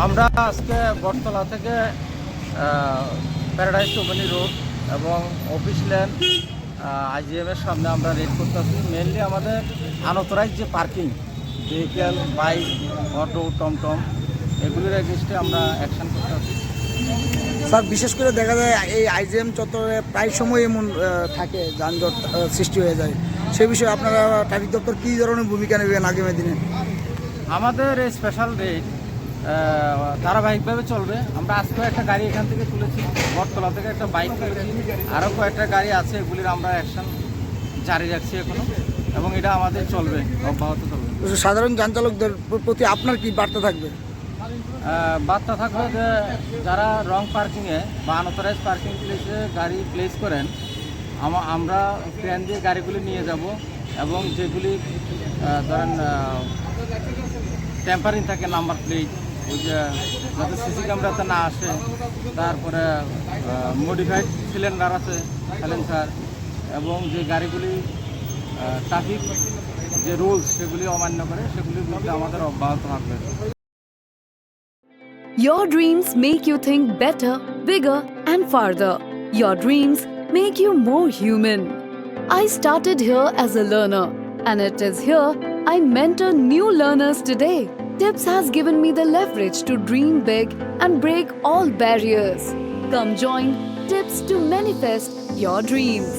আমরা আজকে বটতলা থেকে প্যারাডাইস চৌবানি রোড এবং অফিস ল্যান্ড আইজিএমের সামনে আমরা রেড করতেছি। মেনলি আমাদের আনঅথরাইজ যে পার্কিং ভেহিক্যাল, বাইক, অটো, টমটম এগুলির এগেনস্টে আমরা অ্যাকশন করতেছি। স্যার, বিশেষ করে দেখা যায় এই আইজিএম চত্বরে প্রায় সময় এমন থাকে যানজট সৃষ্টি হয়ে যায়। সেই বিষয়ে আপনারা ট্রাফিক দপ্তর কী ধরনের ভূমিকা নেবেন আগামী দিনে? আমাদের এই স্পেশাল রেট ধারাবাহিকভাবে চলবে। আমরা আজকেও একটা গাড়ি এখান থেকে তুলেছি, বটতলা থেকে একটা বাইক তুলেছি, আরও কয়েকটা গাড়ি আছে, এগুলির আমরা অ্যাকশন জারি রাখছি এখনও, এবং এটা আমাদের চলবে, অব্যাহত চলবে। সাধারণ যান চালকদের প্রতি আপনার কি বার্তা থাকবে? বার্তা থাকবে যে যারা রং পার্কিংয়ে বা আনঅথরাইজ পার্কিং প্লেসে গাড়ি প্লেস করেন, আমরা ক্রেন দিয়ে গাড়িগুলি নিয়ে যাব, এবং যেগুলি ধরেন টেম্পারিং থাকে নাম্বার প্লেট, ওই যে যাতে সিসি ক্যামেরাতে না আসে, তারপরে মডিফাইড সিলিন্ডার আছে, সাইলেন্সার, এবং যে গাড়িগুলি ট্রাফিক যে রুলস সেগুলি অমান্য করে সেগুলির মধ্যে আমাদের অব্যাহত থাকবে। Your dreams make you think better, bigger, and farther. Your dreams make you more human. I started here as a learner, and it is here I mentor new learners today. TIPS has given me the leverage to dream big and break all barriers. Come join TIPS to manifest your dreams.